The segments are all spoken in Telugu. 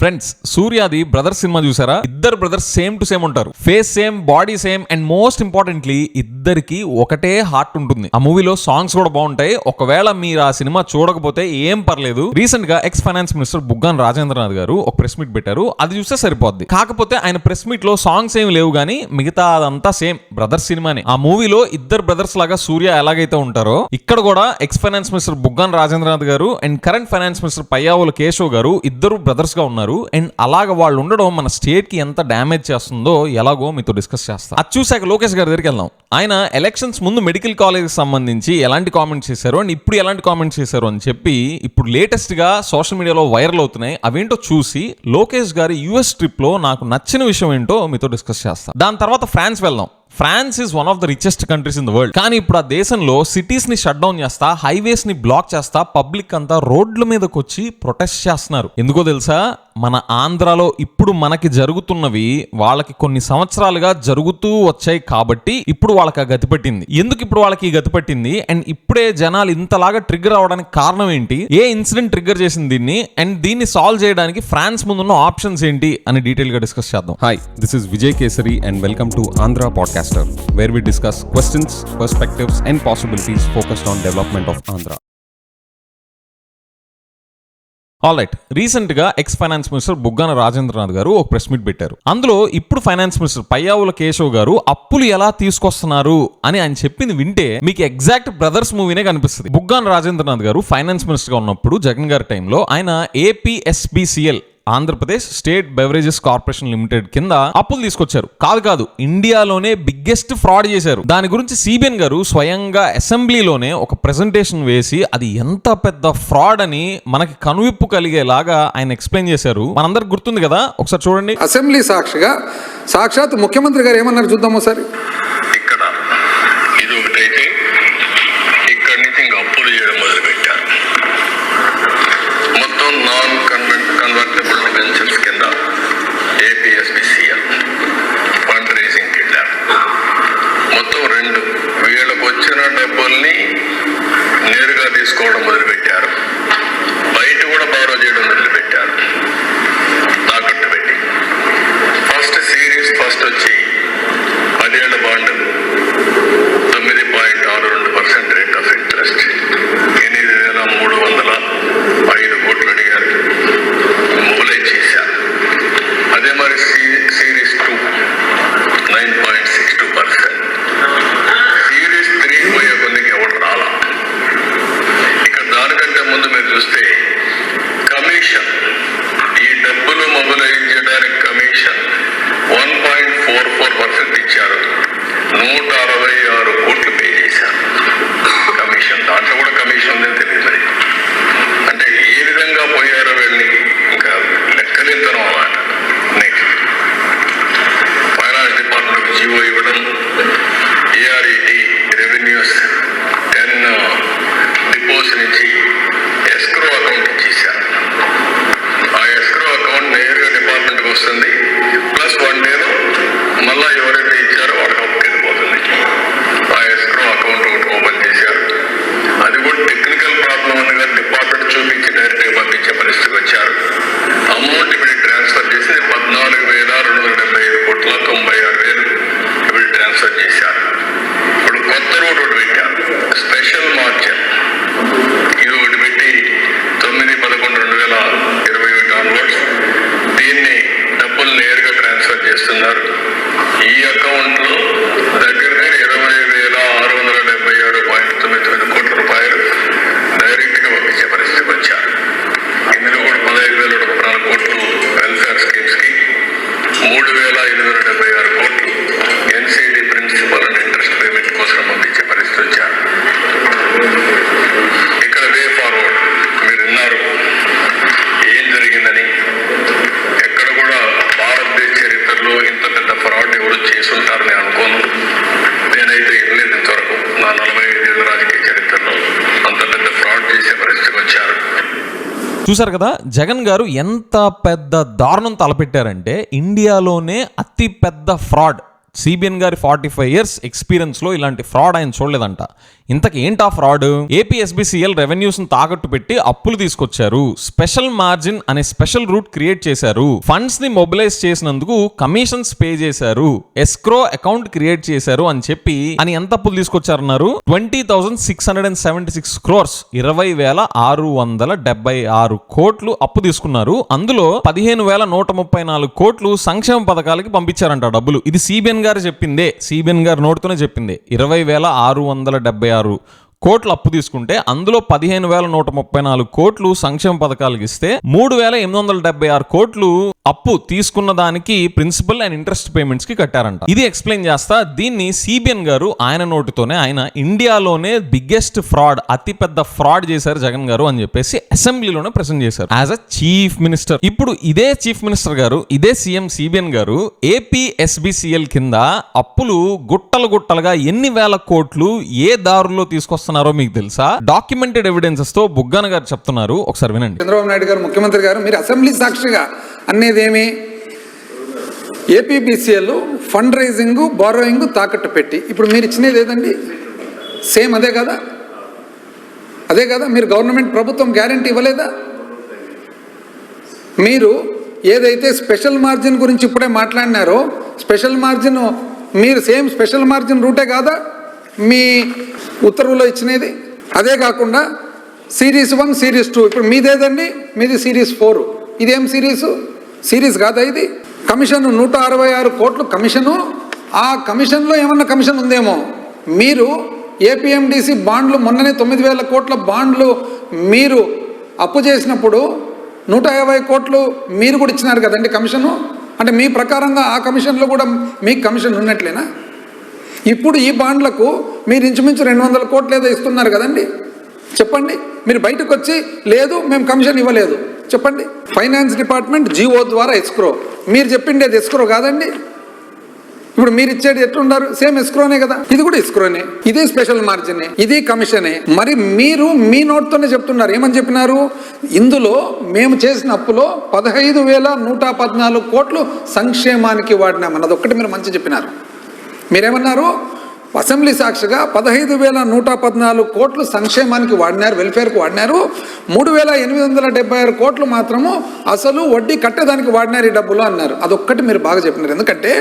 ఫ్రెండ్స్, సూర్యాది బ్రదర్స్ సినిమా చూసారా? ఇద్దరు బ్రదర్స్ సేమ్ టు సేమ్ ఉంటారు. Face same, body same, and most importantly ఇద్దరికి ఒకటే హార్ట్ ఉంటుంది. ఆ మూవీలో సాంగ్స్ కూడా బాగుంటాయి. ఒకవేళ మీరు ఆ సినిమా చూడకపోతే ఏం పర్లేదు. రీసెంట్ గా ఎక్స్ ఫైనాన్స్ మినిస్టర్ బుగ్గాన్ రాజేంద్రనాథ్ గారు ఒక ప్రెస్ మీట్ పెట్టారు. అది చూస్తే సరిపోద్ది. కాకపోతే ఆయన ప్రెస్ మీట్ లో సాంగ్స్ ఏమి లేవు గానీ మిగతా అదంతా సేమ్ బ్రదర్స్ సినిమానే. ఆ మూవీలో ఇద్దరు బ్రదర్స్ లాగా సూర్య ఎలాగైతే ఉంటారో ఇక్కడ కూడా ఎక్స్ ఫైనాన్స్ మినిస్టర్ బుగ్గాన్ రాజేంద్రనాథ్ గారు and current finance minister Payyavula Keshav గారు ఇద్దరు బ్రదర్స్ గా ఉన్నారు. అండ్ అలాగ వాళ్ళు ఉండడం మన స్టేట్ కి ఎంత డ్యామేజ్ చేస్తుందో ఎలాగో మీతో డిస్కస్ చేస్తా. అది చూసాక లోకేష్ గారి దగ్గరికి వెళ్దాం. ఆయన ఎలక్షన్స్ ముందు మెడికల్ కాలేజ్ సంబంధించి ఎలాంటి కామెంట్స్ చేశారు అండ్ ఇప్పుడు ఎలాంటి కామెంట్స్ చేశారు అని చెప్పి ఇప్పుడు లేటెస్ట్ గా సోషల్ మీడియాలో వైరల్ అవుతున్నాయి. అవేంటో చూసి లోకేష్ గారి యూఎస్ ట్రిప్ లో నాకు నచ్చిన విషయం ఏంటో మీతో డిస్కస్ చేస్తా. దాని తర్వాత ఫ్రాన్స్ వెళ్దాం. France is one of the richest countries in the world. కానీ ఇప్పుడు ఆ దేశంలో సిటీస్ ని షట్ డౌన్ చేస్తా, హైవేస్ ని బ్లాక్ చేస్తా, పబ్లిక్ అంతా రోడ్ల మీదకి వచ్చి ప్రొటెస్ట్ చేస్తున్నారు. ఎందుకో తెలుసా? మన ఆంధ్రాలో ఇప్పుడు మనకి జరుగుతున్నవి వాళ్ళకి కొన్ని సంవత్సరాలుగా జరుగుతూ వచ్చాయి కాబట్టి ఇప్పుడు వాళ్ళకి ఆ గతి పట్టింది. ఎందుకు ఇప్పుడు వాళ్ళకి ఈ గతి పట్టింది అండ్ ఇప్పుడే జనాలు ఇంతలాగా ట్రిగ్గర్ అవడానికి కారణం ఏంటి? ఏ ఇన్సిడెంట్ ట్రిగ్గర్ చేసింది దీన్ని అండ్ దీన్ని సాల్వ్ చేయడానికి ఫ్రాన్స్ ముందున్న ఆప్షన్స్ ఏంటి అని డీటెయిల్ గా డిస్కస్ చేద్దాం. Hi, this is Vijay kesari and welcome to Andhra podcaster, where we discuss questions, perspectives and possibilities focused on development of Andhra. Alright, recent గా X finance minister Buggana Rajendranath గారు ఒక ప్రెస్ మీట్ పెట్టారు. అందులో ఇప్పుడు ఫైనాన్స్ మినిస్టర్ పయ్యావుల కేశవ్ గారు అప్పులు ఎలా తీసుకొస్తున్నారు అని ఆయన చెప్పింది వింటే మీకు ఎగ్జాక్ట్ బ్రదర్స్ మూవీనే కనిపిస్తుంది. బుగ్గాన రాజేంద్రనాథ్ గారు ఫైనాన్స్ మినిస్టర్ గా ఉన్నప్పుడు జగన్ గారి టైంలో ఆయన APSBCL Andhra Pradesh state beverages corporation limited కింద అప్పులు తీసుకొచ్చారు. కాదు ఇండియాలోనే బిగ్గెస్ట్ ఫ్రాడ్ చేశారు. దాని గురించి సిబిఎన్ గారు స్వయంగా అసెంబ్లీలోనే ఒక ప్రెజెంటేషన్ వేసి అది ఎంత పెద్ద ఫ్రాడ్ అని మనకి కనువిప్పు కలిగేలాగా ఆయన ఎక్స్ప్లెయిన్ చేశారు. మనందరికి గుర్తుంది కదా, ఒకసారి చూడండి. అసెంబ్లీ సాక్షిగా సాక్షాత్ ముఖ్యమంత్రి గారు ఏమన్నారు చూద్దాం ఒకసారి. ఇక్కడ ఇది ఒకటైతే ఇక్కడి నుంచి ఇంకా అప్పులు చేయడం మొదలు పెట్టారు. మొత్తం నాన్ కన్వర్టబుల్ డిబెంచర్స్ కింద ఏపీఎస్బిసిఎల్ ఫండ్ రైజింగ్ వెళ్ళారు. మొత్తం వీళ్ళకు వచ్చిన డబ్బుల్ని నేరుగా తీసుకోవడం మొదలుపెట్టారు. బయట కూడా బారో చేయడం మొదలుపెట్టారు తాకట్టు పెట్టి. ఫస్ట్ వచ్చి 10 ఏళ్ల బాండ్ 9.62% రేట్ ఆఫ్ ఇంట్రెస్ట్ 8,305 కోట్లు అడిగారు, మొబిలైజ్ చేశారు. అదే మరి సిరీస్ 2 9.62%. సిరీస్ 3 పోయే కొద్దికి ఎవరు రాలా. ఇక దానికంటే ముందు మీరు చూస్తే కమిషన్, ఈ డబ్బులు మొబిలైజ్ చేయడానికి కమిషన్ 1.44% ఇచ్చారు. 166 కోట్లు పే చేశారు కమిషన్. దాంట్లో కూడా కమిషన్ ఉందని తెలియదు. మరి అంటే ఏ విధంగా పోయారో వెళ్ళి ఇంకా లెక్కలేతనం అన్నమాట. నెక్స్ట్ ఫైనాన్స్ డిపార్ట్మెంట్ జీవో ఇవ్వడం, ఏఆర్ఈటి రెవెన్యూస్ 10 డిపోస్ నుంచి ఎస్క్రో అకౌంట్ ఇచ్చేశారు. ఆ ఎస్క్రో అకౌంట్ నేరుగా డిపార్ట్మెంట్కి వస్తుంది. ప్లస్ 1 డేలో మళ్ళా ఎవరైతే ఇచ్చారో వాళ్ళకి అప్పుకి వెళ్ళిపోతుంది. ఆ ఎస్క్రో అకౌంట్ ఒకటి ఓపెన్ చేశారు. అది కూడా టెక్నికల్ ప్రాబ్లం అనగా డిపార్ట్మెంట్ చూపించి డైరెక్ట్గా పంపించే పరిస్థితికి వచ్చారు. అమౌంట్ ఇప్పుడు ట్రాన్స్ఫర్ చేసి 14,275 కోట్ల 96,000 ఇప్పుడు ట్రాన్స్ఫర్ చేశారు. ఇప్పుడు కొత్త రూట్ ఒకటి పెట్టారు, స్పెషల్ మార్జిన్. ఇది ఒకటి పెట్టి 9/11/2021 ఆన్వర్డ్స్ దీన్ని డబ్బులు నేరుగా ట్రాన్స్ఫర్ చేస్తున్నారు. ఈ అకౌంట్ లో దగ్గర 20,676.99 కోట్ల రూపాయలు డైరెక్ట్ గా పంపించే పరిస్థితికి వచ్చారు. ఇందులో కూడా 15,114 కోట్లు వెల్ఫేర్ స్కీమ్స్ కి, 3,876 కోట్లు NCD principal and interest payment కోసం పంపించే పరిస్థితి వచ్చారు. ఇక్కడ వే ఫార్వర్డ్ మీరు విన్నారు ఏం జరిగిందని. ఎక్కడ కూడా భారతదేశ చరిత్రలో ఇంత పెద్ద ఫ్రాడ్ ఎవరు చేసుంటారని అనుకోను. నేనైతే వెళ్ళలేదు ఇంతవరకు నా 45 ఏళ్ళ రాజకీయ చరిత్రలో అంత పెద్ద ఫ్రాడ్ చేసే పరిస్థితికి వచ్చారు. చూసారు కదా జగన్ గారు ఎంత పెద్ద దారుణం తలపెట్టారంటే ఇండియాలోనే అతి పెద్ద ఫ్రాడ్. సిబిఎన్ గారి 45 years ఎక్స్పీరియన్స్లో ఇలాంటి ఫ్రాడ్ ఆయన చూడలేదంట. ఇంతకు ఏంటా ఫ్రాడ్? ఏపీఎస్బిసిఎల్ రెవెన్యూస్ తాకట్టు పెట్టి అప్పులు తీసుకొచ్చారు, స్పెషల్ మార్జిన్ అనే స్పెషల్ రూట్ క్రియేట్ చేశారు, ఫండ్స్ ని మొబిలైజ్ చేసినందుకు కమిషన్స్ పే చేశారు, ఎస్క్రో అకౌంట్ క్రియేట్ చేశారు అని చెప్పి ఎంత అప్పులు తీసుకొచ్చారన్నారు? 20,676 crores, 20,676 కోట్లు అప్పు తీసుకున్నారు. అందులో 15,134 కోట్లు సంక్షేమ పథకాలకి పంపించారంట డబ్బులు. ఇది సిబిఎన్ గారు చెప్పిందే, సిబిఎన్ గారు నోటితోనే చెప్పింది. 20,676 కోట్లు అప్పు తీసుకుంటే అందులో 15,134 కోట్లు సంక్షేమ పథకాలకు ఇస్తే 3,876 కోట్లు అప్పు తీసుకున్న దానికి ప్రిన్సిపల్ అండ్ ఇంట్రెస్ట్ పేమెంట్స్ కి కట్టారంట. ఇది ఎక్స్ప్లెయిన్ చేస్తా. దీన్ని సిబిఎన్ గారు ఆయన నోటితోనే ఆయన ఇండియాలోనే బిగ్గెస్ట్ ఫ్రాడ్, అతిపెద్ద ఫ్రాడ్ చేశారు జగన్ గారు అని చెప్పేసి అసెంబ్లీలోనే ప్రెజెంట్ చేశారు యాజ్ అ చీఫ్ మినిస్టర్. ఇప్పుడు ఇదే చీఫ్ మినిస్టర్ గారు, ఇదే సీఎం సిబిఎన్ గారు ఏపీఎస్బిసిఎల్ కింద అప్పులు గుట్టలుగా ఎన్ని వేల కోట్లు ఏ దారుల్లో తీసుకొస్తున్నారో మీకు తెలుసా? డాక్యుమెంటెడ్ ఎవిడెన్సెస్ తో బుగ్గన గారు చెప్తున్నారు, ఒకసారి వినండి. చంద్రబాబు నాయుడు గారు ముఖ్యమంత్రి గారు మీరు అసెంబ్లీ సాక్షిగా అనేదేమి? ఏపీబీసీఎల్ ఫండ్ రైజింగ్, బారోయింగ్ తాకట్టు పెట్టి ఇప్పుడు మీరు ఇచ్చినది ఏదండి? సేమ్ అదే కదా, అదే కదా. మీరు గవర్నమెంట్ ప్రభుత్వం గ్యారంటీ ఇవ్వలేదా? మీరు ఏదైతే స్పెషల్ మార్జిన్ గురించి ఇప్పుడే మాట్లాడినారో, స్పెషల్ మార్జిన్ మీరు సేమ్ స్పెషల్ మార్జిన్ రూటే కాదా మీ ఉత్తర్వులో ఇచ్చినది? అదే కాకుండా సిరీస్ 1, సిరీస్ 2, ఇప్పుడు మీదేదండి? మీది సిరీస్ 4. ఇదేం సిరీస్ కాదా ఇది? కమిషన్ 166 కోట్లు కమిషను. ఆ కమిషన్లో ఏమన్నా కమిషన్ ఉందేమో. మీరు ఏపీఎండిసి బాండ్లు మొన్ననే 9,000 కోట్ల బాండ్లు మీరు అప్పు చేసినప్పుడు 150 కోట్లు మీరు కూడా ఇచ్చినారు కదండి కమిషను. అంటే మీ ప్రకారంగా ఆ కమిషన్లో కూడా మీకు కమిషన్ ఉన్నట్లేనా? ఇప్పుడు ఈ బాండ్లకు మీరు ఇంచుమించు 200 కోట్లు ఏదో ఇస్తున్నారు కదండి. చెప్పండి. మీరు బయటకు వచ్చి లేదు మేము కమిషన్ ఇవ్వలేదు చెప్పండి. ఫైనాన్స్ డిపార్ట్మెంట్ జీవో ద్వారా ఎస్క్రో, మీరు చెప్పిండేది ఎస్క్రో కాదండి. ఇప్పుడు మీరు ఇచ్చేది ఎట్లున్నారు? సేమ్ ఎస్క్రోనే కదా. ఇది కూడా ఎస్క్రోనే, ఇది స్పెషల్ మార్జినే, ఇది కమిషనే. మరి మీరు మీ నోట్తోనే చెప్తున్నారు. ఏమని చెప్పినారు? ఇందులో మేము చేసిన అప్పులో 15,114 కోట్లు సంక్షేమానికి వాడినామన్నది ఒక్కటి మీరు మంచి చెప్పినారు. మీరేమన్నారు? అసెంబ్లీ సాక్షిగా 15,114 కోట్లు సంక్షేమానికి వాడినారు, వెల్ఫేర్కి వాడినారు. 3,876 కోట్లు మాత్రము అసలు వడ్డీ కట్టేదానికి వాడినారు ఈ డబ్బులు అన్నారు. అదొక్కటి మీరు బాగా చెప్పినారు. ఎందుకంటే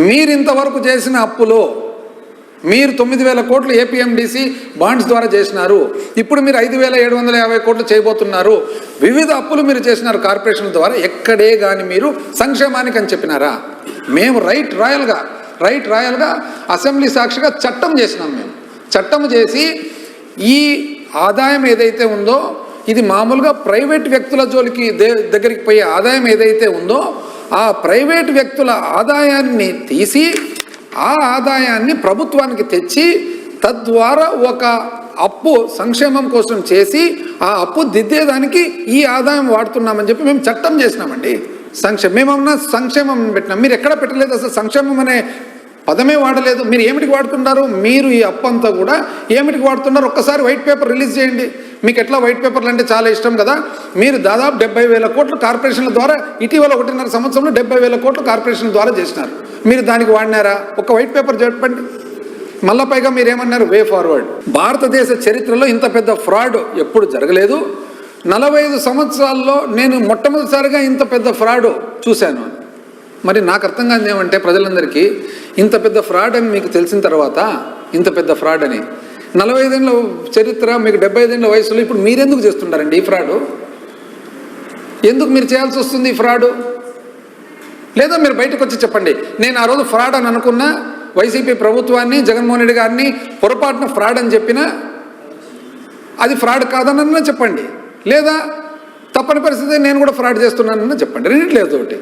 మీరు ఇంతవరకు చేసిన అప్పులో మీరు 9,000 కోట్లు ఏపీఎండిసి బాండ్స్ ద్వారా చేసినారు. ఇప్పుడు మీరు 5,750 కోట్లు చేయబోతున్నారు. వివిధ అప్పులు మీరు చేసినారు కార్పొరేషన్ ద్వారా. ఎక్కడే కానీ మీరు సంక్షేమానికి అని చెప్పినారా? మేము రైట్ రాయల్గా అసెంబ్లీ సాక్షిగా చట్టం చేసినాం. మేము చట్టం చేసి ఈ ఆదాయం ఏదైతే ఉందో ఇది మామూలుగా ప్రైవేట్ వ్యక్తుల జోలికి దగ్గరికి పోయే ఆదాయం ఏదైతే ఉందో ఆ ప్రైవేట్ వ్యక్తుల ఆదాయాన్ని తీసి ఆ ఆదాయాన్ని ప్రభుత్వానికి తెచ్చి తద్వారా ఒక అప్పు సంక్షేమం కోసం చేసి ఆ అప్పు దిద్దేదానికి ఈ ఆదాయం వాడుతున్నామని చెప్పి మేము చట్టం చేసినామండి. మేమన్నా సంక్షేమం పెట్టినాం. మీరు ఎక్కడ పెట్టలేదు. అసలు సంక్షేమం అనే పదమే వాడలేదు. మీరు ఏమిటికి వాడుతున్నారు? మీరు ఈ అప్పు అంతా కూడా ఏమిటికి వాడుతున్నారు? ఒక్కసారి వైట్ పేపర్ రిలీజ్ చేయండి. మీకు ఎట్లా వైట్ పేపర్లు అంటే చాలా ఇష్టం కదా. మీరు దాదాపు 70,000 కోట్లు కార్పొరేషన్ల ద్వారా ఇటీవల 1.5 సంవత్సరంలో 70,000 కోట్లు కార్పొరేషన్ల ద్వారా చేసినారు. మీరు దానికి వాడినారా? ఒక వైట్ పేపర్ చెప్పండి. మళ్ళా పైగా మీరేమన్నారు? Way forward. భారతదేశ చరిత్రలో ఇంత పెద్ద ఫ్రాడ్ ఎప్పుడు జరగలేదు. 45 సంవత్సరాల్లో నేను మొట్టమొదటిసారిగా ఇంత పెద్ద ఫ్రాడ్ చూశాను. మరి నాకు అర్థం కాదు ఏమంటే ప్రజలందరికీ ఇంత పెద్ద ఫ్రాడ్ అని మీకు తెలిసిన తర్వాత ఇంత పెద్ద ఫ్రాడ్ అని 45 ఏళ్ళ చరిత్ర మీకు 75 ఏళ్ళ వయసులో ఇప్పుడు మీరెందుకు చేస్తుంటారండి ఈ ఫ్రాడు? ఎందుకు మీరు చేయాల్సి వస్తుంది ఈ ఫ్రాడు? లేదా మీరు బయటకు వచ్చి చెప్పండి, నేను ఆ రోజు ఫ్రాడ్ అని అనుకున్నా, వైసీపీ ప్రభుత్వాన్ని జగన్మోహన్ రెడ్డి గారిని పొరపాటున ఫ్రాడ్ అని చెప్పినా అది ఫ్రాడ్ కాదనన్నా చెప్పండి. లేదా తప్పని పరిస్థితి నేను కూడా ఫ్రాడ్ చేస్తున్నానన్నా చెప్పండి. రెండిట్లేదు ఒకటి.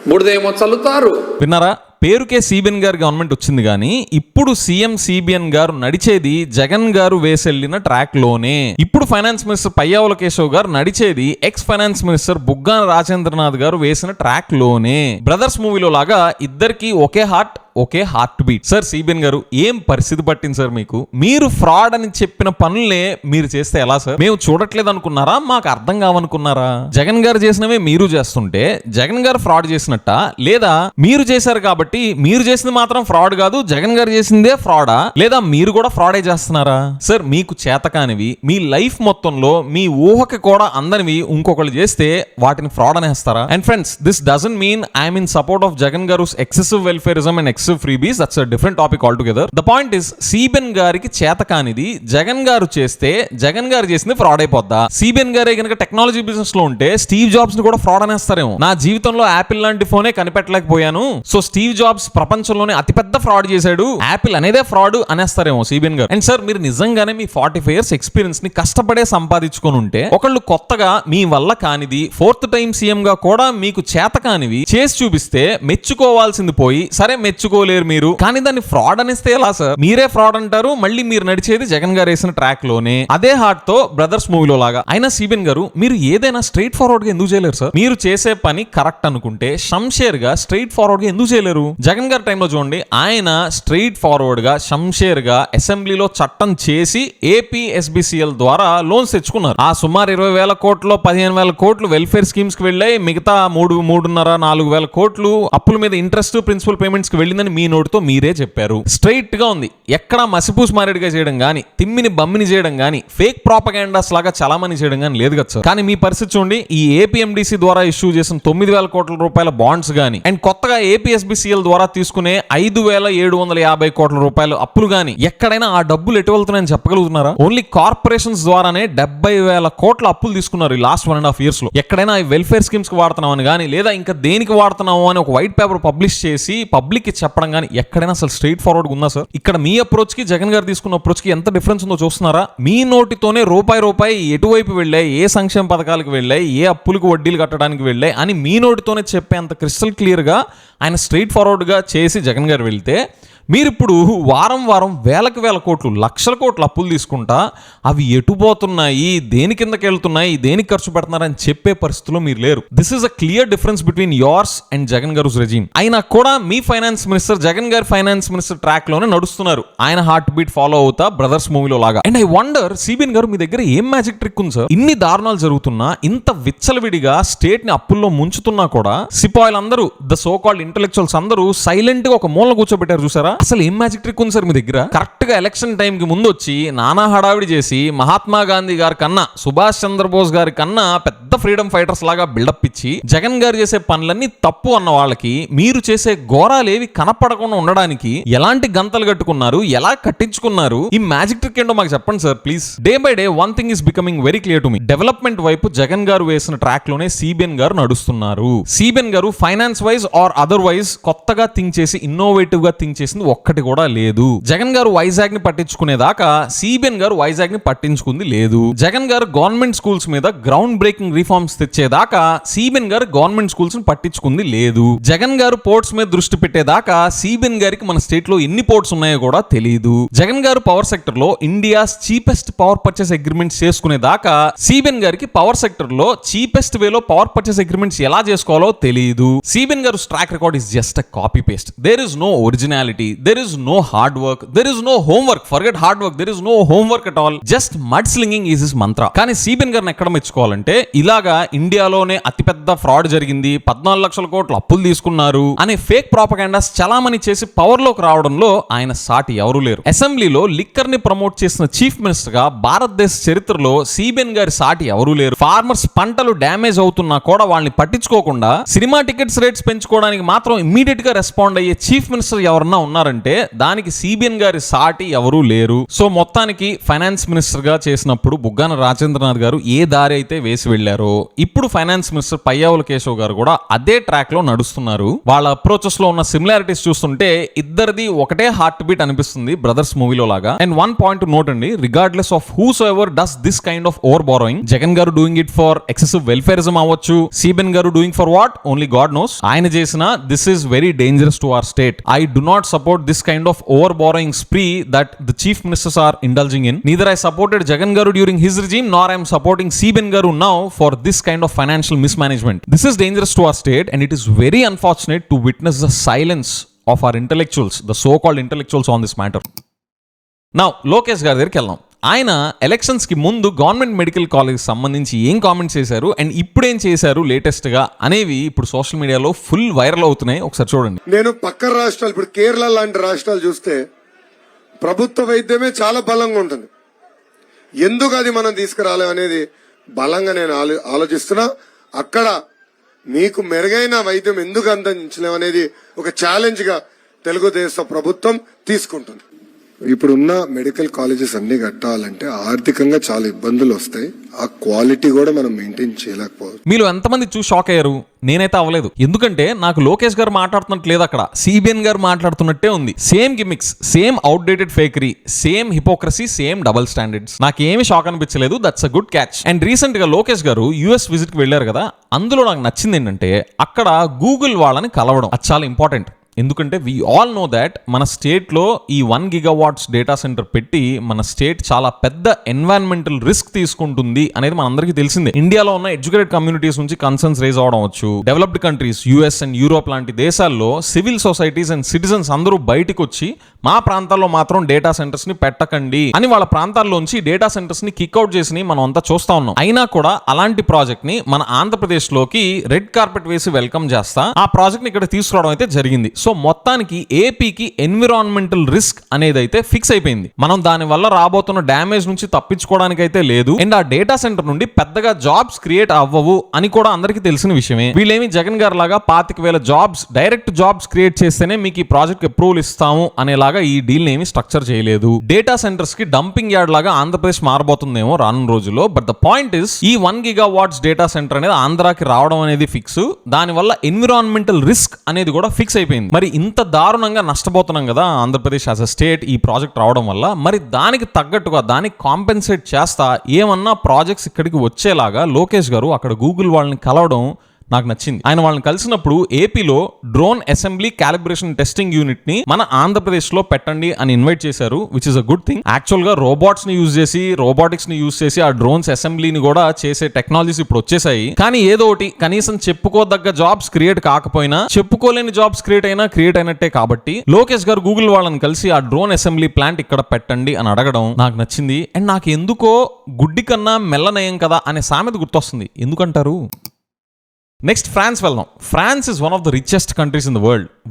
బుడిదేమో చల్లుతారు. విన్నారా? పేరుకే సిబిఎన్ గారు గవర్నమెంట్ వచ్చింది కానీ ఇప్పుడు సీఎం సిబిఎన్ గారు నడిచేది జగన్ గారు వేసెళ్లిన ట్రాక్ లోనే. ఇప్పుడు ఫైనాన్స్ మినిస్టర్ పయ్యావుల కేశవ్ గారు నడిచేది X finance minister Buggana Rajendranath గారు వేసిన ట్రాక్ లోనే. బ్రదర్స్ మూవీలో లాగా ఇద్దరికి ఒకే హార్ట్ ఒకే హార్ట్ బీట్. సార్ సిబిఎన్ గారు, ఏం పరిస్థితి పట్టింది సార్ మీకు? మీరు ఫ్రాడ్ అని చెప్పిన పనులే మీరు చేస్తే ఎలా సార్? మేము చూడట్లేదు అనుకున్నారా? మాకు అర్థం కావనుకున్నారా? జగన్ గారు చేసినవే మీరు చేస్తుంటే జగన్ గారు ఫ్రాడ్ చేసినట్ట, లేదా మీరు చేశారు కాబట్టి మీరు చేసింది మాత్రం ఫ్రాడ్ కాదు, జగన్ గారు చేసిందే ఫ్రాడా, లేదా మీరు కూడా ఫ్రాడే చేస్తున్నారా? సార్ మీకు చేతకానివి మీ లైఫ్ మొత్తంలో మీ ఊహకి కూడా అందరివి ఇంకొకళ్ళు చేస్తే వాటిని ఫ్రాడ్ అనేస్తారా? And friends, this doesn't mean I'm in support of Jagan గారుస్ excessive welfarism and excessive freebies. That's a different topic altogether. The point is, CBN గారికి చేతకానిది జగన్ గారు చేస్తే జగన్ గారు చేసింది ఫ్రాడ్ అయిపోద్దా? సిబిఎన్ గారే కనుక టెక్నాలజీ బిజినెస్ లో ఉంటే స్టీవ్ జాబ్స్ ని కూడా ఫ్రాడ్ అనేస్తారేమో. నా జీవితంలో యాపిల్ లాంటి ఫోనే కనిపెట్టలేకపోయాను, సో స్టీవ్ జాబ్స్ ప్రపంచంలోనే అతిపెద్ద ఫ్రాడ్ చేశాడు, యాపిల్ అనేదే ఫ్రాడ్ అనేస్తారేమో సిబిఎన్ గారు. అండ్ సార్, మీరు నిజంగానే మీ 45 years ఎక్స్పీరియన్స్ ని కష్టపడే సంపాదించుకొని ఉంటే ఒకళ్ళు కొత్తగా మీ వల్ల కానిది 4th టైం సీఎం గా కూడా మీకు చేత కానివి చేసి చూపిస్తే మెచ్చుకోవాల్సింది పోయి, సరే మెచ్చుకోలేరు మీరు, కానీ దాన్ని ఫ్రాడ్ అనేస్తే ఎలా సార్? మీరే ఫ్రాడ్ అంటారు, మళ్ళీ మీరు నడిచేది జగన్ గారు వేసిన ట్రాక్ లోనే అదే హార్ట్ తో బ్రదర్స్ మూవీలో లాగా. అయినా సిబిఎన్ గారు, మీరు ఏదైనా స్ట్రైట్ ఫార్వర్డ్ గా ఎందుకు చేయలేరు సార్? మీరు చేసే పని కరెక్ట్ అనుకుంటే షంషేర్ గా స్ట్రైట్ ఫార్వర్డ్ గా ఎందుకు చేయలేరు? జగన్ గారి టైంలో చూడండి, ఆయన స్ట్రైట్ ఫార్వర్డ్ గా షంషేర్ గా అసెంబ్లీలో చట్టం చేసి ఏపీఎస్బిసిఎల్ ద్వారా లోన్స్ తెచ్చుకున్నారు. ఆ సుమారు 20,000 కోట్లు 15,000 కోట్లు వెల్ఫేర్ స్కీమ్స్ కి వెళ్ళాయి, మిగతా 3,500-4,000 కోట్లు అప్పుల మీద ఇంట్రెస్ట్ ప్రిన్సిపల్ పేమెంట్స్ కి వెళ్ళిందని మీ నోటితో మీరే చెప్పారు. స్ట్రైట్ గా ఉంది, ఎక్కడా మసిపూసి మారేడుగా చేయడం గానీ, తిమ్మిని బమ్మిని చేయడం గానీ, ఫేక్ ప్రాపగాండాస్ లాగా చలామణి చేయడం గానీ లేదు కదా సార్. కానీ మీ పరిస్థితి చూడండి, ఈ ఏపీఎండిసి ద్వారా ఇష్యూ చేసిన 9,000 కోట్ల రూపాయల బాండ్స్ గానీ, అండ్ కొత్తగా ఏపీఎస్బిసిఎల్ ద్వారా తీసుకునే 5,750 కోట్ల రూపాయలు అప్పులు గానీ, ఎక్కడైనా ఆ డబ్బులు ఎటు వెళ్తున్నాయని చెప్పగలుగుతున్నారా? ఓన్లీ కార్పొరేషన్స్ ద్వారానే 70,000 కోట్ల అప్పులు తీసుకున్నారు ఈ లాస్ట్ 1.5 years లో. ఎక్కడైనా ఈ వెల్ఫేర్ స్కీమ్స్ కి వాడుతున్నామని గానీ, లేదా ఇంకా దేనికి వాడుతున్నాము అని ఒక వైట్ పేపర్ పబ్లిష్ చేసి పబ్లిక్ కి చెప్పడం గానీ ఎక్కడైనా అసలు స్ట్రైట్ ఫార్వర్డ్ ఉందా సార్? ఇక్కడ మీ అప్రోచ్ కి జగన్ గారు తీసుకున్న అప్రోచ్ కి ఎంత డిఫరెన్స్ ఉందో చూస్తున్నారా? మీ నోటితోనే రూపాయి ఎటువైపు వెళ్ళాయి, ఏ సంక్షేమ పథకాలకు వెళ్ళాయి, ఏ అప్పులకు వడ్డీలు కట్టడానికి వెళ్ళాయి అని మీ నోటితోనే చెప్పేంత క్రిస్టల్ క్లియర్ గా ఆయన స్ట్రైట్ ఫార్వర్డ్ గా చేసి జగన్ గారు వెళ్తే, మీరిప్పుడు వారం వేల కోట్లు లక్షల కోట్లు అప్పులు తీసుకుంటా అవి ఎటుపోతున్నాయి, దేని కిందకి వెళ్తున్నాయి, దేనికి ఖర్చు పెడుతున్నారని చెప్పే పరిస్థితిలో మీరు లేరు. This is a clear difference between yours and Jagan గారు రెజీమ్. అయినా కూడా మీ ఫైనాన్స్ మినిస్టర్ జగన్ గారి ఫైనాన్స్ మినిస్టర్ ట్రాక్ లోనే నడుస్తున్నారు, ఆయన హార్ట్ బీట్ ఫాలో అవుతా బ్రదర్స్ మూవీలో లాగా. అండ్ ఐ వండర్, సిబిఎన్ గారు, మీ దగ్గర ఏం మ్యాజిక్ ట్రిక్ ఉంది సార్? ఇన్ని దారుణాలు జరుగుతున్నా, ఇంత విచ్చలవిడిగా స్టేట్ ని అప్పుల్లో ముంచుతున్నా కూడా సిపాయిలు అందరూ, ద సో కాల్డ్ ఇంటెలెక్చువల్స్ అందరూ సైలెంట్ గా ఒక మూల కూర్చోబెట్టారు చూసారా? అసలు ఏం మ్యాజిక్ ట్రిక్ ఉంది సార్ మీ దగ్గర? కరెక్ట్ గా ఎలక్షన్ టైం కి ముందు వచ్చి నానా హడావిడి చేసి మహాత్మా గాంధీ గారి కన్నా, సుభాష్ చంద్రబోస్ గారి కన్నా పెద్ద ఫ్రీడమ్ ఫైటర్స్ లాగా బిల్డప్ ఇచ్చి జగన్ గారు చేసే పనులన్నీ తప్పు అన్న వాళ్ళకి మీరు చేసే ఘోరాలేవి కనపడకుండా ఉండడానికి ఎలాంటి గంతలు కట్టుకున్నారు, ఎలా కట్టించుకున్నారు? ఈ మ్యాజిక్ ట్రిక్ ఏంటో మాకు చెప్పండి sir please. Day by day one thing is becoming very clear to me. Development వైపు జగన్ గారు వేసిన ట్రాక్ లోనే సిబిఎన్ గారు నడుస్తున్నారు. సిబిఎన్ గారు finance wise or other wise కొత్తగా థింక్ చేసి ఇన్నోవేటివ్ గా థింక్ చేసింది ఒక్కటి కూడా లేదు. జగన్ గారు వైజాగ్ ని పట్టించుకునేదాకా సిబిఎన్ గారు వైజాగ్ ని పట్టించుకుంది లేదు. జగన్ గారు గవర్నమెంట్ స్కూల్స్ మీద గ్రౌండ్ బ్రేకింగ్ రిఫార్మ్స్ తెచ్చేదాకా సిబిఎన్ గారు గవర్నమెంట్ స్కూల్స్ ని పట్టించుకుంది లేదు. జగన్ గారు పోర్ట్స్ మీద దృష్టి పెట్టేదాకా సిబిఎన్ గారికి మన స్టేట్ లో ఎన్ని పోర్ట్స్ ఉన్నాయో కూడా తెలియదు. జగన్ గారు పవర్ సెక్టర్ లో India's cheapest power purchase agreements చేసుకునేదాకా సిబిఎన్ గారికి పవర్ సెక్టర్ లో చీపెస్ట్ వేలో పవర్ పర్చేస్ అగ్రిమెంట్స్ ఎలా చేసుకోవాలో తెలియదు. సిబిఎన్ గారు track record is just a copy paste. There is no originality, there is no hard work, there is no homework. Forget hard work, there is no homework at all. Just mudslinging is his mantra. కానీ సిబిఎన్ గారిని ఎక్కడ మెచ్చుకోవాలంటే, ఇలాగా ఇండియాలోనే అతిపెద్ద ఫ్రాడ్ జరిగింది, 14 లక్షల కోట్లు అప్పులు తీసుకున్నారు అనే ఫేక్ ప్రాపగాండాస్ చలామణి చేసి పవర్ లోకి రావడంలో ఆయన సాటి ఎవరూ లేరు. అసెంబ్లీలో లిక్కర్ ని ప్రమోట్ చేసిన చీఫ్ మినిస్టర్ గా భారతదేశ చరిత్రలో సిబిఎన్ గారి సాటి ఎవరూ లేరు. ఫార్మర్స్ పంటలు డ్యామేజ్ అవుతున్నా కూడా వాళ్ళని పట్టించుకోకుండా సినిమా టికెట్స్ రేట్స్ పెంచుకోవడానికి మాత్రం ఇమ్మీడియట్ గా రెస్పాండ్ అయ్యే చీఫ్ మినిస్టర్ ఎవరన్నా ఉన్నారంటే దానికి సిబిఎన్ గారి సాటి ఎవరూ లేరు. సో మొత్తానికి ఫైనాన్స్ మినిస్టర్ గా చేసినప్పుడు బుగ్గాన రాజేంద్రనాథ్ గారు ఏ దారి అయితే వేసి వెళ్లారో, ఇప్పుడు ఫైనాన్స్ మినిస్టర్ పయ్యావుల కేశవ్ గారు కూడా అదే ట్రాక్ లో నడుస్తున్నారు. వాళ్ళ అప్రోచెస్ లో ఉన్న సిమిలారిటీస్ చూస్తుంటే ఇద్దరిది ఒకటే హార్ట్ బీట్ అనిపిస్తుంది బ్రదర్స్ మూవీలో లాగా. అండ్ వన్ పాయింట్ నోట్ అండి, regardless of whosoever does this kind of over borrowing, Jagan గారు doing it for excessive welfarism అవ్వచ్చు, సిబిఎన్ గారు doing for what only God knows. ఆయన చేసిన this is very dangerous to our state. I do not support this kind of over borrowing spree that the chief ministers are indulging in. Neither I supported Jagan Garu during his regime, nor I am supporting CBN Garu now for this kind of financial mismanagement. This is dangerous to our state and it is very unfortunate to witness the silence of our intellectuals, the so called intellectuals on this matter. Now Lokesh గారి దగ్గరికి వెళ్దాం. ఆయన ఎలక్షన్స్ కి ముందు గవర్నమెంట్ మెడికల్ కాలేజ్ సంబంధించి ఏం కామెంట్స్ చేశారు అండ్ ఇప్పుడేం చేశారు లేటెస్ట్ గా అనేవి ఇప్పుడు సోషల్ మీడియాలో ఫుల్ వైరల్ అవుతున్నాయి. ఒకసారి చూడండి. నేను పక్క రాష్ట్రాలు, ఇప్పుడు కేరళ లాంటి రాష్ట్రాలు చూస్తే ప్రభుత్వ వైద్యమే చాలా బలంగా ఉంటుంది. ఎందుకు అది మనం తీసుకురాలి అనేది బలంగా నేను ఆలోచిస్తున్నా. అక్కడ మీకు మెరుగైన వైద్యం ఎందుకు అందించలేమనేది ఒక ఛాలెంజ్ గా తెలుగుదేశం ప్రభుత్వం తీసుకుంటుంది. ఇప్పుడున్న మెడికల్ కాలేజెస్ అన్ని కట్టాలంటే ఆర్థికంగా చాలా ఇబ్బందులు వస్తాయి. ఆ క్వాలిటీ కూడా మనం మెయింటైన్ చేయలేకపోవచ్చు. మీరు ఎంతమంది చూసి షాక్ అయ్యారు? నేనైతే అవ్వలేదు. ఎందుకంటే నాకు లోకేష్ గారు మాట్లాడుతున్నట్టు లేదు, అక్కడ సిబిఎన్ గారు మాట్లాడుతున్నట్టే ఉంది. Same gimmicks, same outdated fakery, same hypocrisy, same double standards. నాకేమి షాక్ అనిపించలేదు. That's a good catch. And recent గా లోకేష్ గారు యూఎస్ విజిట్ కి వెళ్ళారు కదా, అందులో నాకు నచ్చింది ఏంటంటే అక్కడ గూగుల్ వాళ్ళని కలవడం. అది చాలా ఇంపార్టెంట్. ఎందుకంటే వీ ఆల్ నో దాట్ మన స్టేట్లో ఈ 1 GW డేటా సెంటర్ పెట్టి మన స్టేట్ చాలా పెద్ద ఎన్వైరన్మెంటల్ రిస్క్ తీసుకుంటుంది అనేది మనందరికీ తెలిసిందే. ఇండియాలో ఉన్న ఎడ్యుకేటెడ్ కమ్యూనిటీస్ నుంచి కన్సర్న్స్ రేజ్ అవడం వచ్చు. Developed countries US and Europe లాంటి దేశాల్లో సివిల్ సొసైటీస్ అండ్ సిటిజన్స్ అందరూ బయటకు వచ్చి మా ప్రాంతాల్లో మాత్రం డేటా సెంటర్స్ ని పెట్టకండి అని వాళ్ళ ప్రాంతాల్లోంచి డేటా సెంటర్స్ ని కిక్అవుట్ చేసి మనం అంతా చూస్తా ఉన్నాం. అయినా కూడా అలాంటి ప్రాజెక్ట్ ని మన ఆంధ్రప్రదేశ్ లోకి రెడ్ కార్పెట్ వేసి వెల్కమ్ చేస్తా ఆ ప్రాజెక్ట్ ని ఇక్కడ తీసుకురావడం అయితే జరిగింది. సో మొత్తానికి ఏపీకి ఎన్విరాన్మెంటల్ రిస్క్ అనేది అయితే ఫిక్స్ అయిపోయింది. మనం దాని వల్ల రాబోతున్న డ్యామేజ్ నుంచి తప్పించుకోవడానికి అయితే లేదు. అండ్ ఆ డేటా సెంటర్ నుండి పెద్దగా జాబ్స్ క్రియేట్ అవ్వవు అని కూడా అందరికీ తెలిసిన విషయమే. వీళ్ళేమి జగన్ గారు లాగా 25,000 జాబ్స్ డైరెక్ట్ జాబ్స్ క్రియేట్ చేస్తేనే మీకు ఈ ప్రాజెక్ట్ అప్రూవల్ ఇస్తాము అనేలాగా ఈ డీల్ ఏమి స్ట్రక్చర్ చేయలేదు. డేటా సెంటర్స్ కి డంపింగ్ యార్డ్ లాగా ఆంధ్రప్రదేశ్ మారబోతుందేమో రానున్న రోజుల్లో. బట్ ద పాయింట్ ఇస్ ఈ 1 GW డేటా సెంటర్ అనేది ఆంధ్రాకి రావడం అనేది ఫిక్స్. దాని వల్ల ఎన్విరాన్మెంటల్ రిస్క్ అనేది కూడా ఫిక్స్ అయిపోయింది. మరి ఇంత దారుణంగా నష్టపోతున్నాం కదా ఆంధ్రప్రదేశ్ యాజ్ అ స్టేట్ ఈ ప్రాజెక్ట్ రావడం వల్ల. మరి దానికి తగ్గట్టుగా దానికి కాంపెన్సేట్ చేస్తా ఏమన్నా ప్రాజెక్ట్స్ ఇక్కడికి వచ్చేలాగా లోకేష్ గారు అక్కడ గూగుల్ వాళ్ళని కలవడం నాకు నచ్చింది. ఆయన వాళ్ళని కలిసినప్పుడు ఏపీలో drone assembly calibration testing unit ని మన ఆంధ్రప్రదేశ్ లో పెట్టండి అని ఇన్వైట్ చేశారు, which is a good thing. Actual గా రోబోట్స్ ని యూజ్ చేసి రోబోటిక్స్ ని యూజ్ చేసి ఆ డ్రోన్స్ అసెంబ్లీని కూడా చేసే టెక్నాలజీస్ ఇప్పుడు వచ్చేసాయి. కానీ ఏదో ఒకటి కనీసం చెప్పుకోదగ్గ జాబ్స్ క్రియేట్ కాకపోయినా చెప్పుకోలేని జాబ్స్ క్రియేట్ అయినట్టే. కాబట్టి లోకేష్ గారు గూగుల్ వాళ్ళని కలిసి ఆ డ్రోన్ అసెంబ్లీ ప్లాంట్ ఇక్కడ పెట్టండి అని అడగడం నాకు నచ్చింది. అండ్ నాకు ఎందుకో గుడ్డి కన్నా మెల్లనయం కదా అనే సామెత గుర్తొస్తుంది. ఎందుకంటారు? నెక్స్ట్ ఫ్రాన్స్ వెళ్దాం. France is one of the richest countries in the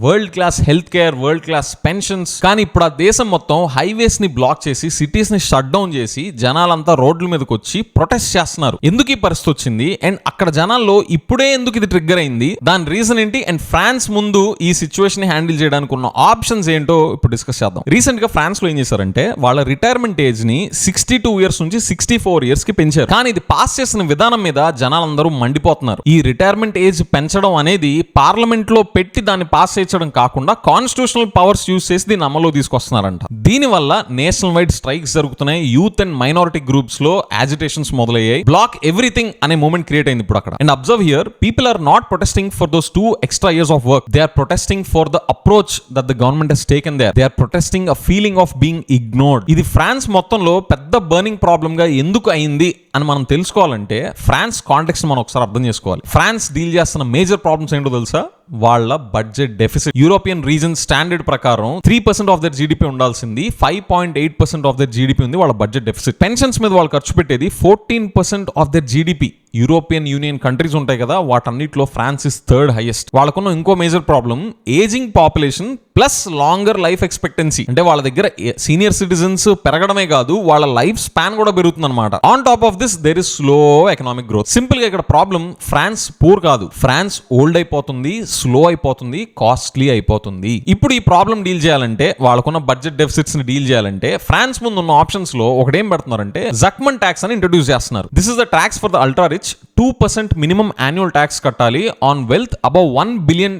world class health care, world class pensions. కానీ ఇప్పుడు ఆ దేశం మొత్తం హైవేస్ ని బ్లాక్ చేసి సిటీస్ ని షట్ డౌన్ చేసి జనాలంతా రోడ్ల మీదకి వచ్చి ప్రొటెస్ట్ చేస్తున్నారు. ఎందుకు ఈ పరిస్థితి వచ్చింది అండ్ అక్కడ జనాల్లో ఇప్పుడే ఎందుకు ఇది ట్రిగ్గర్ అయింది, దాని రీజన్ ఏంటి అండ్ ఫ్రాన్స్ ముందు ఈ సిచ్యువేషన్ ని హ్యాండిల్ చేయడానికి ఉన్న ఆప్షన్స్ ఏంటో ఇప్పుడు డిస్కస్ చేద్దాం. రీసెంట్ గా ఫ్రాన్స్ లో ఏం చేశారంటే వాళ్ళ రిటైర్మెంట్ ఏజ్ ని 62 years నుంచి 64 years కి పెంచారు. కానీ ఇది పాస్ చేసిన విధానం మీద జనాలందరూ మండిపోతున్నారు. ఈ రిటైర్మెంట్ ఏజ్ పెంచడం అనేది పార్లమెంట్ లో పెట్టి దాన్ని పాస్ చేయించడం కాకుండా కాన్స్టిట్యూషనల్ పవర్స్ యూజ్ చేసి దీన్ని అమలు తీసుకొస్తున్నారంట. దీనివల్ల నేషనల్ వైడ్ స్ట్రైక్స్ జరుగుతున్నాయి. యూత్ అండ్ మైనారిటీ గ్రూప్స్ లో యాజిటేషన్స్ మొదలయ్యాయి. బ్లాక్ ఎవ్రీథింగ్ అనే మూమెంట్ క్రియేట్ అయింది ఇప్పుడు అక్కడ. And observe here, people are not protesting for those 2 extra years of work. They are protesting for the approach that the government has taken there. They are protesting a feeling of being ignored. ఇది ఫ్రాన్స్ మొత్తంలో పెద్ద బర్నింగ్ ప్రాబ్లమ్ గా ఎందుకు అయింది అని మనం తెలుసుకోవాలంటే ఫ్రాన్స్ కాంటెక్స్ట్ మనం ఒకసారి అర్థం చేసుకోవాలి. ఫ్రాన్స్ డీల్ చేస్తున్న మేజర్ ప్రాబ్లమ్స్ ఏంటో తెలుసా? వాళ్ళ budget deficit. European reason standard ప్రకారం 3% ఆఫ్ దర్ జీడిపి ఉండాల్సింది 5.8% ఆఫ్ దర్ జీడిపి ఉంది వాళ్ళ బడ్జెట్ డెఫిసిట్. పెన్షన్స్ మీద వాళ్ళు ఖర్చు పెట్టేది 14% of their GDP. European union countries ఉంటాయి కదా, వాటన్నిటిలో ఫ్రాన్స్ ఇస్ 3rd highest. వాళ్ళకున్న ఇంకో major problem ageing population plus longer life expectancy. అంటే వాళ్ళ దగ్గర సీనియర్ సిటిజన్స్ పెరగడమే కాదు, వాళ్ళ లైఫ్ స్పాన్ కూడా పెరుగుతుంది అనమాట. On top of this there is slow economic growth. Simple గా ఇక్కడ ప్రాబ్లం ఫ్రాన్స్ పూర్ కాదు, ఫ్రాన్స్ ఓల్డ్ అయిపోతుంది, స్లో అయిపోతుంది, కాస్ట్లీ అయిపోతుంది. ఇప్పుడు ఈ ప్రాబ్లం డీల్ చేయాలంటే, వాళ్ళకున్న బడ్జెట్ డెఫిసిట్స్ ని డీల్ చేయాలంటే ఫ్రాన్స్ ముందు ఉన్న ఆప్షన్స్ లో ఒకటేం పెడుతున్నారంటే జక్మన్ ట్యాక్స్ అని ఇంట్రొడ్యూస్ చేస్తున్నారు. This is the tax for the ultra rich. 2% minimum annual tax కట్టాలి on wealth above $1 billion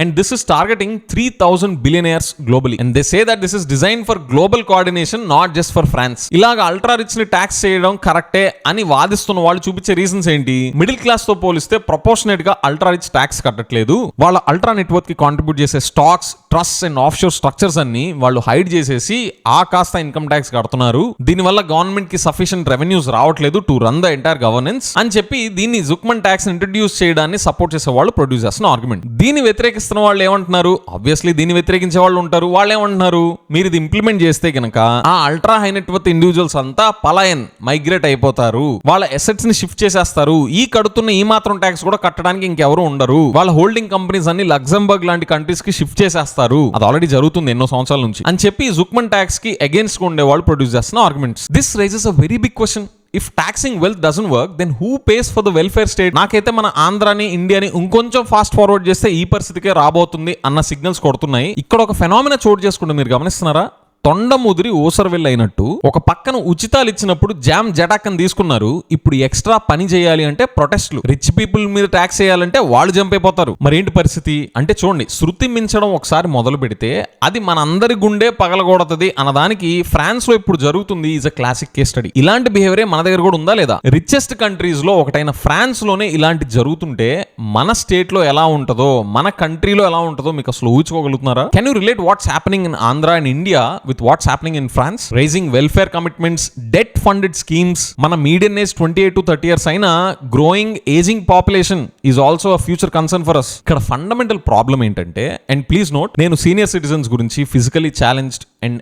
and this is targeting 3,000 billionaires globally and they say that this is designed for global coordination, not just for France. ఇలాగా అల్ట్రా రిచ్ ని ట్యాక్స్ చేయడం కరెక్టే అని వాదిస్తున్న వాళ్ళు చూపించే రీజన్స్ ఏంటి? మిడిల్ క్లాస్ తో పోలిస్తే ప్రపోర్షనేట్ గా అల్ట్రా రిచ్ ట్యాక్స్ కట్టట్లేదు. చేయట్లేదు. వాళ్ళ అల్ట్రా నెట్వర్క్ కి కాంట్రిబ్యూట్ చేసే stocks, trust and of sure structures అన్ని వాళ్ళు హైడ్ చేసేసి ఆ కాస్త ఇన్కమ్ ట్యాక్స్ కడుతున్నారు. దీనివల్ల గవర్నమెంట్ కి సఫిషియెంట్ రెవెన్యూస్ రావట్లేదు to run the entire governance అని చెప్పి దీన్ని జుక్మన్ ట్యాక్స్ ఇంట్రడ్యూస్ చేయడాన్ని సపోర్ట్ చేసే వాళ్ళు ప్రొడ్యూస్ చేస్తున్న ఆర్గ్యుమెంట్. దీన్ని వ్యతిరేకిస్తున్న వాళ్ళు ఏమంటున్నారు? ఆబ్వియస్లీ దీన్ని వ్యతిరేకించే వాళ్ళు ఉంటారు. వాళ్ళు ఏమంటున్నారు? మీరు ఇది ఇంప్లిమెంట్ చేస్తే కనుక ఆ అల్ట్రా హై నెట్వర్త్ ఇండివిజువల్స్ అంతా పలాయన్ మైగ్రేట్ అయిపోతారు, వాళ్ళ అసెట్స్ ని షిఫ్ట్ చేసేస్తారు, ఈ కడుతున్న ఈ మాత్రం ట్యాక్స్ కూడా కట్టడానికి ఇంకెవరు ఉండరు, వాళ్ళ హోల్డింగ్ కంపెనీస్ అన్ని లగ్జంబర్గ్ లాంటి కంట్రీస్ కి షిఫ్ట్ చేసేస్తారు, అది ఆల్రెడీ జరుగుతుంది ఎన్నో సంవత్సరాల నుంచి అని చెప్పి జుక్మన్ ట్యాక్స్ కి అగేన్స్ట్ ఉండే వాళ్ళు ప్రొడ్యూస్ చేస్తున్న arguments. This raises a very big question. If taxing wealth doesn't work, then who pays for the welfare state? నాకైతే మన ఆంధ్రాని, ఇండియాని ఇంకొంచెం ఫాస్ట్ ఫార్వర్డ్ చేస్తే ఈ పరిస్థితికే రాబోతుంది అన్న సిగ్నల్స్ కొడుతున్నాయి. ఇక్కడ ఒక ఫెనామినా చోటు చేసుకుంటే మీరు గమనిస్తున్నారా? తొండ ముదిరి ఓసరవెల్ అయినట్టు ఒక పక్కన ఉచితాలు ఇచ్చినప్పుడు జామ్ జటాకని తీసుకున్నారు, ఇప్పుడు ఎక్స్ట్రా పని చేయాలి అంటే ప్రొటెస్ట్లు, రిచ్ పీపుల్ మీద ట్యాక్స్ చేయాలంటే వాళ్ళు జంప్ అయిపోతారు. మరేంటి పరిస్థితి అంటే చూడండి, శృతి మించడం ఒకసారి మొదలు పెడితే అది మనందరి గుండె పగలగొడతది అన్నదానికి ఫ్రాన్స్ లో ఇప్పుడు జరుగుతుంది is a classic case study. ఇలాంటి బిహేవియరే మన దగ్గర కూడా ఉందా లేదా? రిచెస్ట్ కంట్రీస్ లో ఒకటైన ఫ్రాన్స్ లోనే ఇలాంటి జరుగుతుంటే మన స్టేట్ లో ఎలా ఉంటుందో, మన కంట్రీలో ఎలా ఉంటుందో మీకు అసలు ఊహించుకోగలుగుతున్నారా? Can you relate what's happening in Andhra and India with what's happening in France? Raising welfare commitments, debt funded schemes. Mana median age 28 to 30 years aina growing aging population is also a future concern for us. Ikkada fundamental problem entante, and please note, nenu senior citizens gurinchi, physically challenged and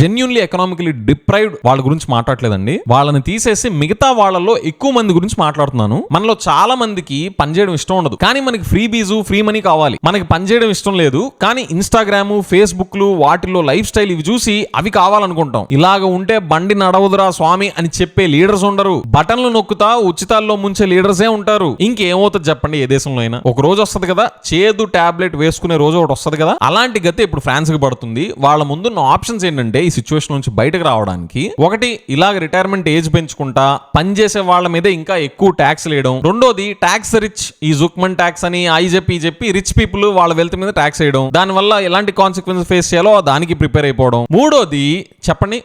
genuinely economically deprived వాళ్ళ గురించి మాట్లాడలేదండి. వాళ్ళని తీసేసి మిగతా వాళ్ళలో ఎక్కువ మంది గురించి మాట్లాడుతున్నాను. మనలో చాలా మందికి పనిచేయడం ఇష్టం ఉండదు, కానీ మనకి ఫ్రీ బీజు, ఫ్రీ మనీ కావాలి. మనకి పనిచేయడం ఇష్టం లేదు, కానీ ఇన్స్టాగ్రామ్, ఫేస్బుక్లు వాటిలో లైఫ్ స్టైల్ ఇవి చూసి అవి కావాలనుకుంటాం. ఇలాగ ఉంటే బండి నడవదురా స్వామి అని చెప్పే లీడర్స్ ఉండరు, బటన్లు నొక్కుతా ఉచితాల్లో ముంచే లీడర్సే ఉంటారు. ఇంకేమవుతుంది చెప్పండి? ఏ దేశంలో అయినా ఒక రోజు వస్తుంది కదా, చేదు టాబ్లెట్ వేసుకునే రోజు ఒకటి వస్తుంది కదా. అలాంటి గతే ఇప్పుడు ఫ్రాన్స్ కి పడుతుంది. వాళ్ళ ముందు ఆప్షన్స్ ఏంటంటే ఈ సిచ్యువేషన్ నుంచి బయటకు రావడానికి, ఒకటి ఇలాగ రిటైర్మెంట్ ఏజ్ పెంచుకుంటా పనిచేసే వాళ్ళ మీద ఇంకా ఎక్కువ ట్యాక్స్ వేయడం, రెండోది ట్యాక్స్ రిచ్, ఈ జుక్మన్ ట్యాక్స్ అని చెప్పి రిచ్ పీపుల్ వాళ్ళ వెల్త్ మీద ట్యాక్స్ వేయడం, దానివల్ల ఎలాంటి కాన్సిక్వెన్సెస్ ఫేస్ చేయాలో దానికి ప్రిపేర్ అయిపోవడం, మూడోది చెప్పండి,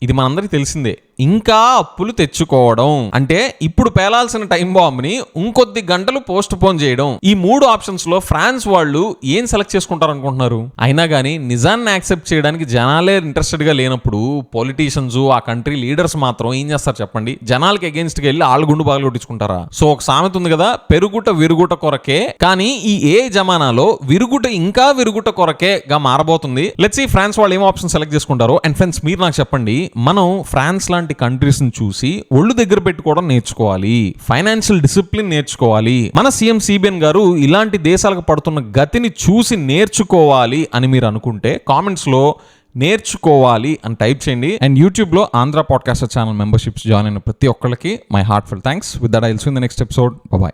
ఇది మనందరికీ తెలిసిందే, ఇంకా అప్పులు తెచ్చుకోవడం. అంటే ఇప్పుడు పేలాల్సిన టైం బాంబ్ని ఇంకొద్ది గంటలు పోస్ట్ పోన్ చేయడం. ఈ మూడు ఆప్షన్స్ లో ఫ్రాన్స్ వాళ్ళు ఏం సెలెక్ట్ చేసుకుంటారు అనుకుంటున్నారు? అయినా కానీ నిజాన్ని యాక్సెప్ట్ చేయడానికి జనాలే ఇంట్రెస్టెడ్ గా లేనప్పుడు పొలిటీషియన్స్, ఆ కంట్రీ లీడర్స్ మాత్రం ఏం చేస్తారు చెప్పండి? జనాలకి అగేన్స్ట్ గా వెళ్ళి ఆళ్ళు గుండు బాగా కొట్టించుకుంటారా? సో ఒక సామెత ఉంది కదా, పెరుగుట విరుగుట కొరకే. కానీ ఈ ఏ జమానాలో విరుగుట ఇంకా విరుగుట కొరకే గా మారబోతుంది. లెట్స్ సీ ఫ్రాన్స్ వాళ్ళు ఏం ఆప్షన్ సెలెక్ట్ చేసుకుంటారో. అండ్ ఫ్రెండ్స్, మీరు నాకు చెప్పండి, మనం ఫ్రాన్స్ లాంటి కంట్రీస్ ని చూసి ఒళ్ళు దగ్గర పెట్టుకోవడం నేర్చుకోవాలి, ఫైనాన్షియల్ డిసిప్లిన్ నేర్చుకోవాలి. మన సీఎం సిబిఎన్ గారు ఇలాంటి దేశాలకు పడుతున్న గతిని చూసి నేర్చుకోవాలి అని మీరు అనుకుంటే కామెంట్స్ లో నేర్చుకోవాలి అని టైప్ చేయండి. అండ్ యూట్యూబ్ లో Andhra podcaster channel memberships join అయిన ప్రతి ఒక్కరికి my heartful thanks. With that I will see in the next episode. By.